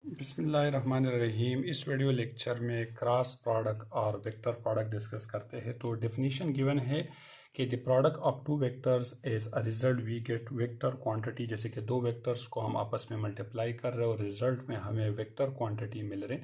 बिस्मिल्लाहिर्रहमानिर्रहीम। इस video lecture में क्रॉस प्रोडक्ट और वेक्टर प्रोडक्ट डिस्कस करते हैं। तो डेफिनेशन गिवन है कि the product of two vectors is a result we get vector quantity. जैसे कि दो वेक्टर्स को हम आपस में मल्टीप्लाई कर रहे हैं और रिजल्ट में हमें वेक्टर क्वांटिटी मिल रहे,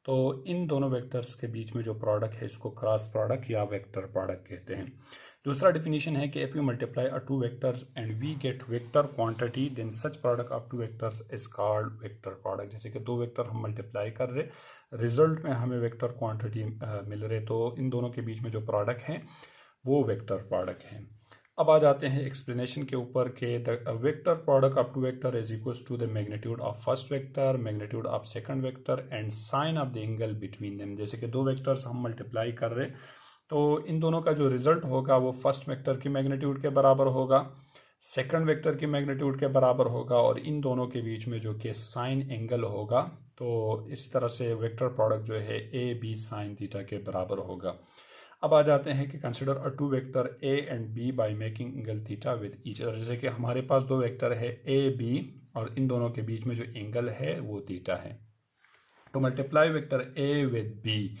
तो इन दोनों वेक्टर्स के बीच में जो प्रोडक्ट है इसको क्रॉस प्रोडक्ट या वेक्टर प्रोडक्ट कहते हैं। दूसरा डिफिनीशन है कि if you multiply a two vectors and we get vector quantity then such product of two vectors is called vector product. जैसे कि दो वेक्टर हम मल्टीप्लाई कर रहे, रिजल्ट में हमें वेक्टर क्वांटिटी मिल रहे, तो इन दोनों के बीच में जो प्रोडक्ट है वो वेक्टर प्रोडक्ट है। अब आ जाते हैं एक्सप्लेनेशन के ऊपर के the vector product of two vector is equals to the magnitude of first vector, magnitude of second vector and sine of the angle between them. जैसे कि दो वेक्टर्स हम मल्टीप्लाई कर रहे, तो इन दोनों का जो रिजल्ट होगा वो फर्स्ट वेक्टर की मैग्नीट्यूड के बराबर होगा, सेकंड वेक्टर की मैग्नीट्यूड के बराबर होगा, और इन दोनों के बीच में जो कि साइन एंगल होगा, तो इस तरह से वेक्टर प्रोडक्ट जो है ए बी साइन थीटा के बराबर होगा। अब आ जाते हैं कि consider a two vector A and B by making angle theta with each other. जैसे कि हमारे पास दो वेक्टर है ए बी और इन दोनों के बीच में जो एंगल है वो थीटा है। तो multiply vector A with B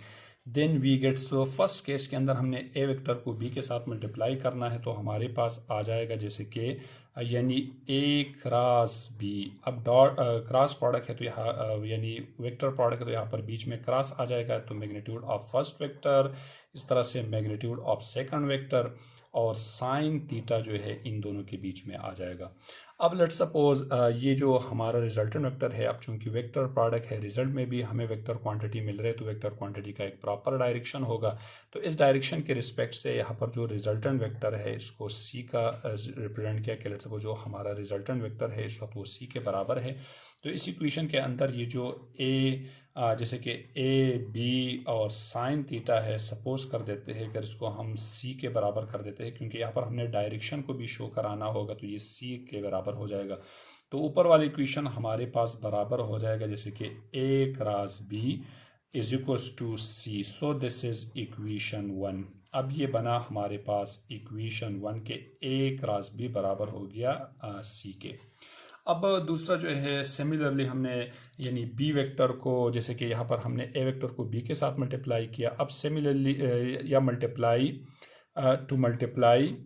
then we get, so first case के अंदर हमने ए वेक्टर को बी के साथ मल्टीप्लाई करना है, तो हमारे पास आ जाएगा जैसे कि यानी ए क्रॉस बी। अब डॉट क्रॉस प्रोडक्ट है तो यहाँ यानी वेक्टर प्रोडक्ट है तो यहाँ पर बीच में क्रॉस आ जाएगा, तो मैग्नीट्यूड ऑफ फर्स्ट वेक्टर, इस तरह से मैग्नीट्यूड ऑफ सेकंड वेक्टर और साइन थीटा जो है इन दोनों के बीच में आ जाएगा। अब लेट सपोज ये जो हमारा रिजल्टेंट वेक्टर है, अब चूंकि वेक्टर प्रोडक्ट है, रिजल्ट में भी हमें वेक्टर क्वांटिटी मिल रही है, तो वेक्टर क्वांटिटी का एक प्रॉपर डायरेक्शन होगा। तो इस डायरेक्शन के रिस्पेक्ट से यहाँ पर जो रिजल्टेंट वेक्टर है इसको सी का रिप्रेजेंट किया कि लेट सपोज जो हमारा रिजल्टेंट वेक्टर है इस वक्त वो सी के बराबर है। तो इस इक्वेशन के अंदर ये जो ए जैसे कि ए बी और साइन थीटा है, सपोज कर देते हैं अगर इसको हम सी के बराबर कर देते हैं, क्योंकि यहाँ पर हमने डायरेक्शन को भी शो कराना होगा, तो ये सी के बराबर हो जाएगा। तो ऊपर वाली इक्वेशन हमारे पास बराबर हो जाएगा जैसे कि A cross B is equals to C. So this is equation 1। अब ये बना हमारे पास इक्वेशन 1 के ए क्रॉस बी बराबर हो गया सी के। अब दूसरा जो है सिमिलरली हमने यानी बी वेक्टर को, जैसे कि यहाँ पर हमने ए वेक्टर को बी के साथ मल्टीप्लाई किया, अब सिमिलरली या multiply to multiply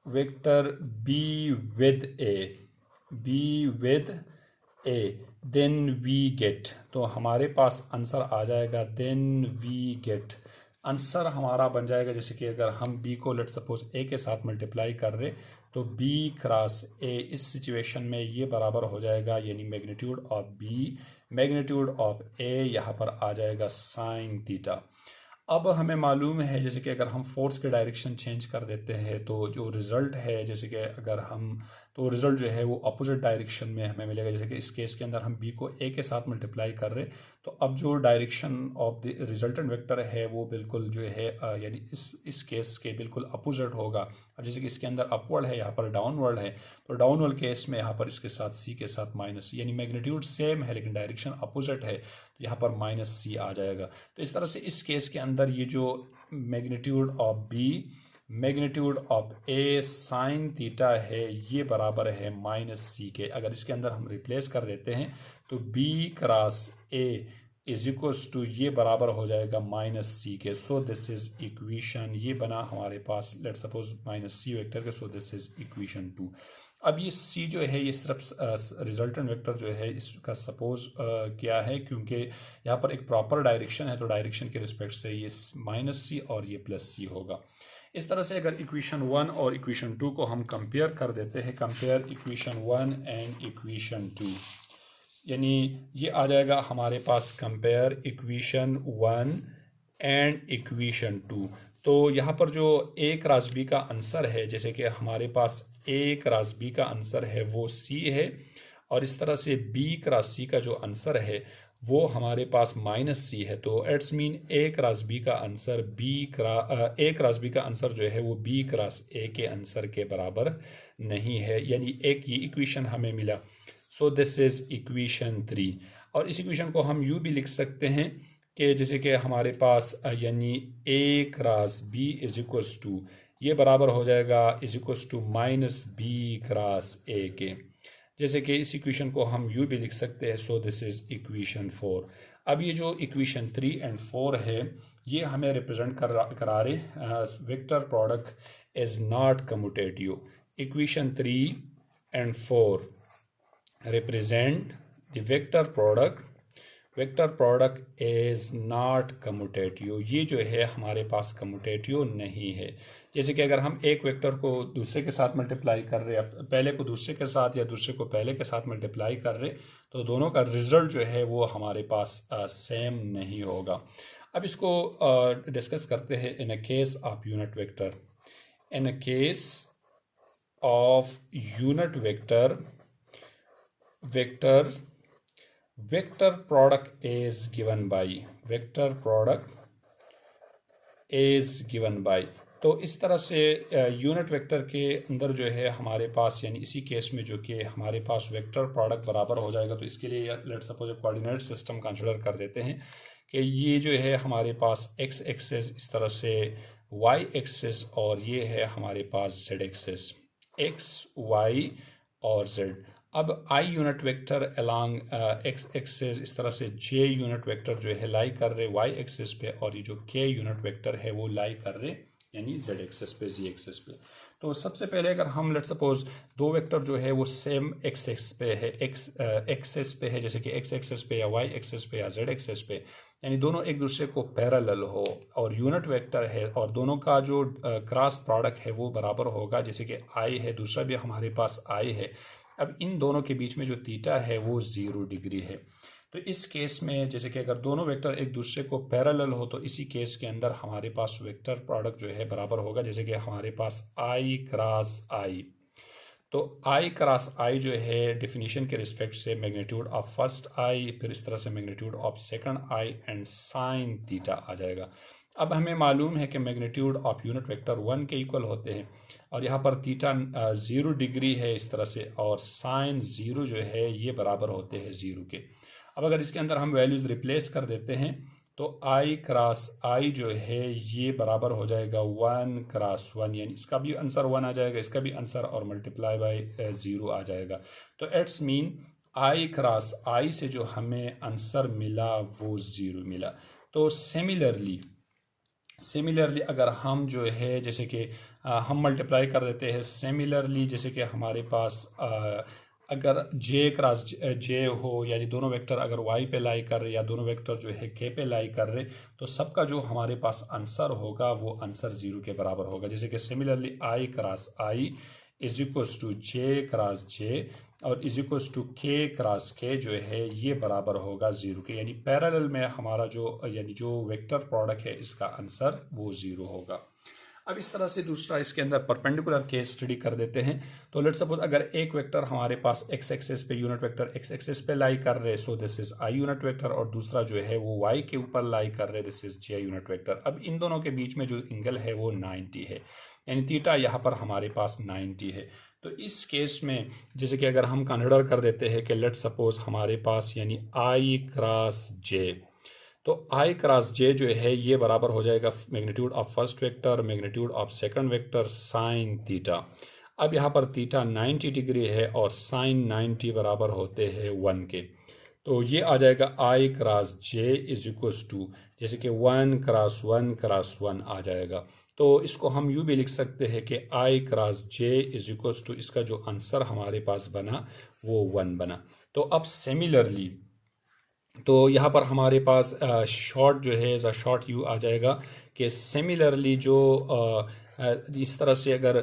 vector B with A then we get, तो हमारे पास आंसर आ जाएगा देन वी गेट। आंसर हमारा बन जाएगा जैसे कि अगर हम b को लेट सपोज a के साथ मल्टीप्लाई कर रहे, तो b क्रॉस a इस सिचुएशन में ये बराबर हो जाएगा यानी magnitude of b magnitude of a यहाँ पर आ जाएगा साइन थीटा। अब हमें मालूम है जैसे कि अगर हम फोर्स के डायरेक्शन चेंज कर देते हैं तो जो रिजल्ट है, जैसे कि अगर हम, तो रिजल्ट जो है वो अपोजिट डायरेक्शन में हमें मिलेगा। जैसे कि इस केस के अंदर हम b को a के साथ मल्टीप्लाई कर रहे, तो अब जो direction of the resultant vector है वो बिल्कुल जो है यानी इस केस के बिल्कुल अपोजिट होगा। अब जैसे कि इसके अंदर अपवर्ड है, यहाँ पर डाउनवर्ड है, तो डाउनवर्ड केस में यहाँ पर इसके साथ c के साथ माइनस, यानी मैग्नीट्यूड सेम है लेकिन डायरेक्शन अपोजिट है, तो यहाँ पर माइनस सी आ जाएगा। तो इस तरह से इस केस के अंदर ये जो magnitude of B magnitude of A sine theta है ये बराबर है माइनस सी के। अगर इसके अंदर हम रिप्लेस कर देते हैं तो B cross A is equals to ये बराबर हो जाएगा माइनस सी के। सो दिस इज इक्वेशन, ये बना हमारे पास let suppose minus C vector के। सो दिस इज इक्वेशन 2। अब ये सी जो है ये सिर्फ रिजल्टेंट वेक्टर जो है इसका सपोज क्या है, क्योंकि यहाँ पर एक प्रॉपर डायरेक्शन है, तो डायरेक्शन के रिस्पेक्ट से ये माइनस सी और ये प्लस सी होगा। इस तरह से अगर इक्वेशन 1 और इक्वेशन 2 को हम कंपेयर कर देते हैं, कंपेयर इक्वेशन 1 एंड इक्वेशन 2, यानी ये आ जाएगा हमारे पास कंपेयर इक्वेशन 1 एंड इक्वेशन 2। तो यहाँ पर जो ए क्रॉस बी का आंसर है, जैसे कि हमारे पास ए क्रॉस बी का आंसर है वो सी है, और इस तरह से बी क्रॉस सी का जो आंसर है वो हमारे पास माइनस सी है। तो it's mean A cross B का आंसर ए क्रॉस बी का आंसर जो है वो बी क्रॉस ए के आंसर के बराबर नहीं है, यानी एक ये इक्वेशन हमें मिला। सो दिस इज इक्वेशन 3। और इस इक्वेशन को हम यूँ भी लिख सकते हैं कि जैसे कि हमारे पास यानी A cross B is equals to ये बराबर हो जाएगा is equals to minus B cross A के। जैसे कि इस इक्वेशन को हम यू भी लिख सकते हैं, सो दिस इज इक्वेशन 4। अब ये जो इक्वेशन 3 एंड 4 है ये हमें रिप्रेजेंट करा रहे vector product is not commutative. Equation 3 and 4 represent the vector product is not commutative। ये जो है हमारे पास कम्यूटेटिव नहीं है। जैसे कि अगर हम एक वेक्टर को दूसरे के साथ मल्टीप्लाई कर रहे हैं, पहले को दूसरे के साथ या दूसरे को पहले के साथ मल्टीप्लाई कर रहे, तो दोनों का रिजल्ट जो है वो हमारे पास सेम नहीं होगा। अब इसको डिस्कस करते हैं in a case of unit vector. In a case of unit vector, vector product is given by। तो इस तरह से यूनिट वेक्टर के अंदर जो है हमारे पास, यानी इसी केस में जो कि हमारे पास वेक्टर प्रोडक्ट बराबर हो जाएगा, तो इसके लिए let's suppose coordinate system consider कर देते हैं कि ये जो है हमारे पास एक्स एक्सिस, इस तरह से वाई एक्सिस, और ये है हमारे पास जेड एक्सिस, एक्स वाई और जेड। अब I unit vector along x axis, इस तरह से जे यूनिट वेक्टर जो है लाई कर रहे वाई एक्सिस पे, और ये जो के यूनिट वेक्टर है वो लाई कर रहे यानी जेड एक्सिस पे, जी एक्सिस पे। तो सबसे पहले अगर हम लेट्स सपोज दो वेक्टर जो है वो सेम एक्सिस पे है, एक्सिस पे है, जैसे कि एक्स एक्सिस पे या वाई एक्सिस पे या जेड एक्सिस पे, यानी दोनों एक दूसरे को पैरेलल हो और यूनिट वेक्टर है और दोनों का जो क्रॉस प्रोडक्ट है वो बराबर होगा, जैसे कि आई है, दूसरा भी हमारे पास आई है। अब इन दोनों के बीच में जो थीटा है वो 0 डिग्री है। तो इस केस में जैसे कि अगर दोनों वेक्टर एक दूसरे को पैरेलल हो, तो इसी केस के अंदर हमारे पास वेक्टर प्रोडक्ट जो है बराबर होगा, जैसे कि हमारे पास आई क्रॉस आई। तो आई क्रॉस आई जो है डेफिनेशन के रिस्पेक्ट से मैग्नीट्यूड ऑफ फर्स्ट आई, फिर इस तरह से magnitude of second I and sine theta आ जाएगा। अब हमें मालूम है कि मैग्नीट्यूड ऑफ यूनिट वेक्टर 1 के इक्वल होते हैं, और यहाँ पर थीटा 0 डिग्री है इस तरह से, और साइन 0 जो है ये बराबर होते हैं 0 के। अब अगर इसके अंदर हम वैल्यूज़ रिप्लेस कर देते हैं तो आई क्रॉस आई जो है ये बराबर हो जाएगा 1 क्रॉस 1, यानी इसका भी आंसर 1 आ जाएगा, इसका भी आंसर, और मल्टीप्लाई बाय 0 आ जाएगा। तो इट्स मीन आई क्रॉस आई से जो हमें आंसर मिला वो 0 मिला। तो सिमिलरली अगर हम जो है जैसे कि हम मल्टीप्लाई कर देते हैं, सिमिलरली जैसे कि हमारे पास अगर जे क्रॉस जे हो, यानी दोनों वेक्टर अगर वाई पे लाई कर रहे या दोनों वेक्टर जो है के पे लाई कर रहे, तो सबका जो हमारे पास आंसर होगा वो आंसर 0 के बराबर होगा। जैसे कि similarly I cross I is equals to J cross J और is equals to K cross K जो है ये बराबर होगा 0 के, यानी पैरेलल में हमारा जो यानी जो वेक्टर प्रोडक्ट है इसका आंसर वो 0 होगा। अब इस तरह से दूसरा इसके अंदर परपेंडिकुलर केस स्टडी कर देते हैं। तो लेट्स सपोज अगर एक वेक्टर हमारे पास एक्स एक्सिस पे, यूनिट वेक्टर एक्स एक्सिस पे लाई कर रहे, सो this is I unit vector, और दूसरा जो है वो वाई के ऊपर लाई कर रहे, this is J unit vector. अब इन दोनों के बीच में जो एंगल है वो 90 है, यानी थीटा यहाँ पर हमारे पास 90 है। तो इस केस में जैसे कि अगर हम कंसिडर कर देते हैं कि लेट्स सपोज हमारे पास यानी आई क्रॉस जे, तो आई क्रॉस जे जो है ये बराबर हो जाएगा magnitude of first vector magnitude of second vector sine theta. अब यहाँ पर थीटा 90 डिग्री है और साइन 90 बराबर होते हैं 1 के, तो ये आ जाएगा I cross J is equals to जैसे कि 1 क्रॉस 1 क्रॉस 1 आ जाएगा। तो इसको हम यूँ भी लिख सकते हैं कि I cross J is equals to इसका जो आंसर हमारे पास बना वो 1 बना। तो अब सिमिलरली तो यहाँ पर हमारे पास शॉर्ट जो है एज अ शॉर्ट यू आ जाएगा कि सिमिलरली जो इस तरह से अगर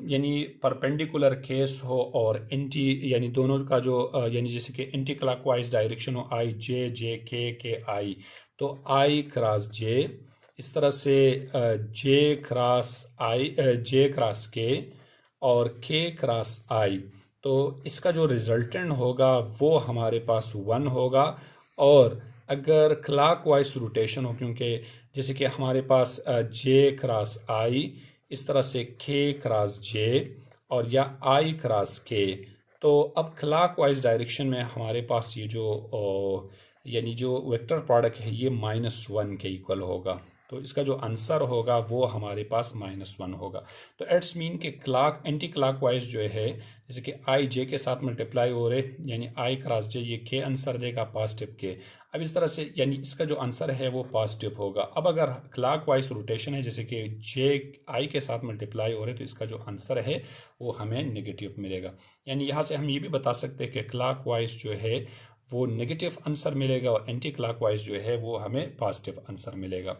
यानी परपेंडिकुलर केस हो और एंटी यानी दोनों का जो यानी जैसे कि एंटी क्लॉकवाइज डायरेक्शन हो, आई जे जे के आई, तो आई क्रॉस जे, इस तरह से जे क्रॉस आई जे क्रॉस के और के क्रॉस आई, तो इसका जो रिजल्टेंट होगा वो हमारे पास 1 होगा। और अगर क्लॉकवाइज रोटेशन हो, क्योंकि जैसे कि हमारे पास जे क्रॉस आई, इस तरह से के क्रॉस जे और या आई क्रॉस के, तो अब क्लॉकवाइज डायरेक्शन में हमारे पास ये जो यानी जो वेक्टर प्रोडक्ट है ये -1 के इक्वल होगा। तो इसका जो आंसर होगा वो हमारे पास -1 होगा। तो इट्स मीन के क्लॉक एंटी क्लॉक वाइज जो है, जैसे कि आई जे के साथ मल्टीप्लाई हो रहे, यानी आई क्रॉस जे, ये के आंसर देगा पॉजिटिव के। अब इस तरह से यानी इसका जो आंसर है वो पॉजिटिव होगा। अब अगर क्लॉक वाइज रोटेशन है, जैसे कि जे आई के साथ मल्टीप्लाई हो रहे, तो इसका जो आंसर है वो हमें नेगेटिव मिलेगा। यानी यहाँ से हम ये भी बता सकते हैं कि क्लॉक वाइज जो है वो नेगेटिव आंसर मिलेगा और एंटी क्लॉक वाइज जो है वो हमें पॉजिटिव आंसर मिलेगा।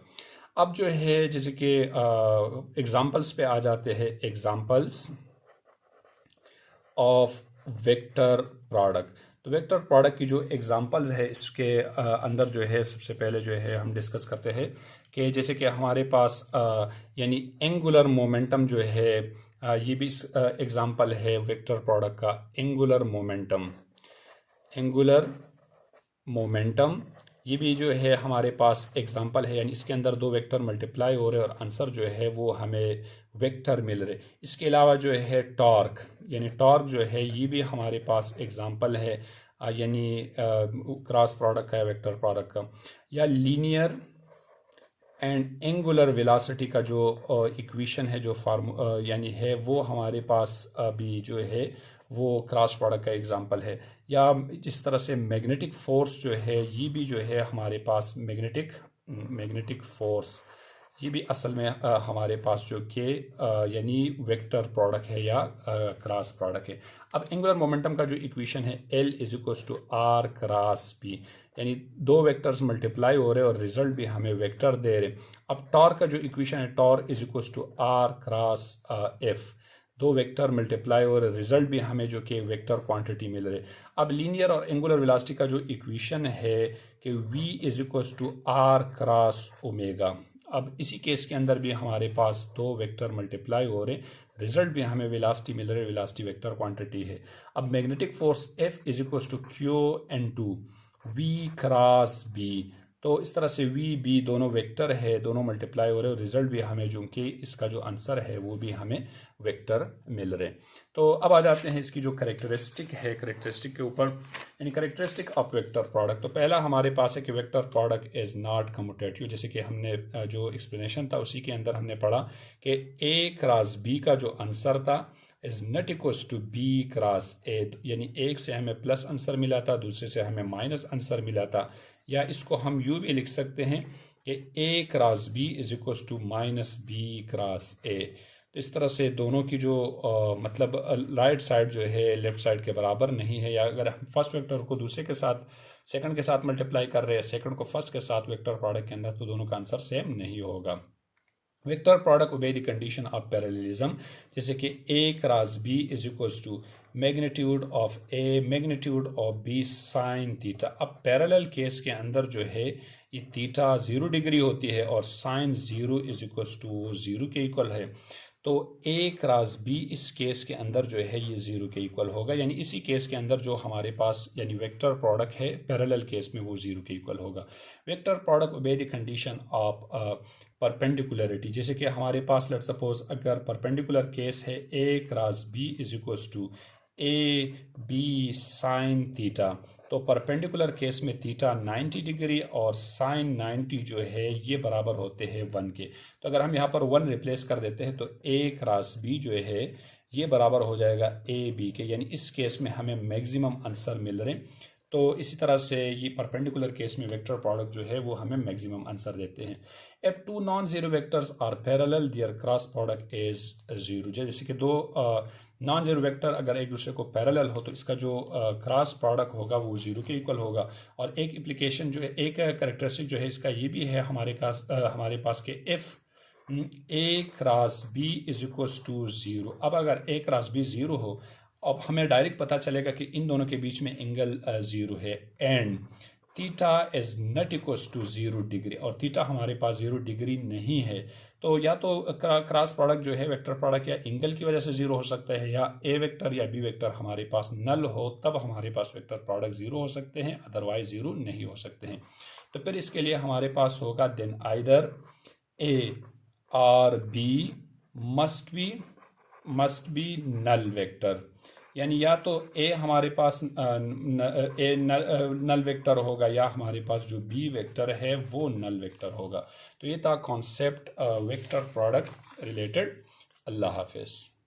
अब जो है जैसे कि एग्जाम्पल्स पे आ जाते हैं, एग्जाम्पल्स ऑफ वेक्टर प्रोडक्ट। तो वेक्टर प्रोडक्ट की जो एग्जांपल्स है इसके अंदर जो है सबसे पहले जो है हम डिस्कस करते हैं कि जैसे कि हमारे पास यानी एंगुलर मोमेंटम जो है, ये भी एग्जांपल है वेक्टर प्रोडक्ट का। एंगुलर मोमेंटम, एंगुलर मोमेंटम ये भी जो है हमारे पास एग्जांपल है, यानी इसके अंदर दो वेक्टर मल्टीप्लाई हो रहे और आंसर जो है वो हमें वेक्टर मिल रहे। इसके अलावा जो है टॉर्क, यानी टॉर्क जो है ये भी हमारे पास एग्जांपल है, यानी क्रॉस प्रोडक्ट का या वेक्टर प्रोडक्ट का। या लीनियर एंड एंगुलर वेलोसिटी का जो इक्वेशन है, जो यानी है वो हमारे पास अभी जो है वो क्रॉस प्रोडक्ट का एग्जांपल है। या जिस तरह से मैग्नेटिक फोर्स जो है ये भी जो है हमारे पास मैग्नेटिक फोर्स ये भी असल में हमारे पास जो कि यानी वेक्टर प्रोडक्ट है या क्रॉस प्रोडक्ट है। अब एंगुलर मोमेंटम का जो इक्वेशन है L = R क्रॉस P, यानी दो वेक्टर्स मल्टीप्लाई हो रहे और रिजल्ट भी हमें वेक्टर दे रहे। अब टॉर्क का जो इक्वेशन है टॉर्क = R क्रॉस F, दो वेक्टर मल्टीप्लाई और रिजल्ट भी हमें जो कि वेक्टर क्वांटिटी मिल रहे। अब लीनियर और एंगुलर वेलोसिटी का जो इक्वेशन है कि V = R क्रॉस ओमेगा। अब इसी केस के अंदर भी हमारे पास दो वेक्टर मल्टीप्लाई हो रहे, रिजल्ट भी हमें वेलोसिटी मिल रही है, वेलोसिटी वेक्टर क्वांटिटी है। अब magnetic force F = Q×2 V cross B, तो इस तरह से V B दोनों वेक्टर है, दोनों मल्टीप्लाई हो रहे और रिजल्ट भी हमें जो कि इसका जो आंसर है वो भी हमें वेक्टर मिल रहे। तो अब आ जाते हैं इसकी जो करेक्टरिस्टिक है, करेक्टरिस्टिक के ऊपर, यानी करेक्टरिस्टिक ऑफ वेक्टर प्रोडक्ट। तो पहला हमारे पास है कि vector product is not commutative. जैसे कि हमने जो एक्सप्लेनेशन था उसी के अंदर हमने पढ़ा कि A क्रॉस B का जो आंसर था is not equals to B cross A, यानी एक से हमें प्लस आंसर मिला था, दूसरे से हमें माइनस आंसर मिला था। या इसको हम यूँ भी लिख सकते हैं कि A cross B = -B cross A। तो इस तरह से दोनों की जो मतलब राइट साइड जो है लेफ्ट साइड के बराबर नहीं है। या अगर हम फर्स्ट वेक्टर को दूसरे के साथ, सेकंड के साथ मल्टीप्लाई कर रहे हैं, सेकंड को फर्स्ट के साथ वेक्टर प्रोडक्ट के अंदर, तो दोनों का आंसर सेम नहीं होगा। Vector product obey the condition of parallelism, जैसे कि A cross B = magnitude of A magnitude of B sine theta. अब पैरेलल केस के अंदर जो है ये थीटा 0 डिग्री होती है और साइन 0 = 0 के इक्वल है। तो A क्रॉस B इस केस के अंदर जो है ये 0 के इक्वल होगा, यानी इसी केस के अंदर जो हमारे पास यानी वेक्टर प्रोडक्ट है पैरेलल केस में वो 0 के इक्वल होगा। Vector product obey the condition of perpendicularity, जैसे कि हमारे पास लेट सपोज अगर परपेंडिकुलर केस है A cross B = AB sine theta, तो परपेंडिकुलर केस में थीटा 90 डिग्री और साइन 90 जो है ये बराबर होते हैं 1 के। तो अगर हम यहाँ पर 1 रिप्लेस कर देते हैं तो A क्रॉस B जो है ये बराबर हो जाएगा AB के, यानी इस केस में हमें मैक्सिमम आंसर मिल रहे। तो इसी तरह से ये परपेंडिकुलर केस में वेक्टर प्रोडक्ट जो है वो हमें मैक्सिमम आंसर देते हैं। If two non zero vectors are parallel their cross product is 0, जैसे कि दो नॉन जीरो वेक्टर अगर एक दूसरे को पैरेलल हो तो इसका जो क्रॉस प्रोडक्ट होगा वो 0 के इक्वल होगा। और एक एप्लीकेशन जो है, एक कैरेक्टरिस्टिक जो है इसका ये भी है हमारे पास के इफ A क्रॉस B = 0। अब अगर A क्रॉस B 0 हो, अब हमें डायरेक्ट पता चलेगा कि इन दोनों के बीच में एंगल 0 है and theta is not equals to 0 degree, और थीटा हमारे पास 0 डिग्री नहीं है। तो या तो क्रॉस प्रोडक्ट जो है वेक्टर प्रोडक्ट या एंगल की वजह से 0 हो सकता है, या A वेक्टर या B वेक्टर हमारे पास नल हो तब हमारे पास वेक्टर प्रोडक्ट 0 हो सकते हैं, अदरवाइज 0 नहीं हो सकते हैं। तो फिर इसके लिए हमारे पास होगा देन आइदर A और B must be null vector, यानी या तो ए हमारे पास नल वेक्टर होगा या हमारे पास जो बी वेक्टर है वो नल वेक्टर होगा। तो ये था कॉन्सेप्ट वेक्टर प्रोडक्ट रिलेटेड। अल्लाह हाफिज़।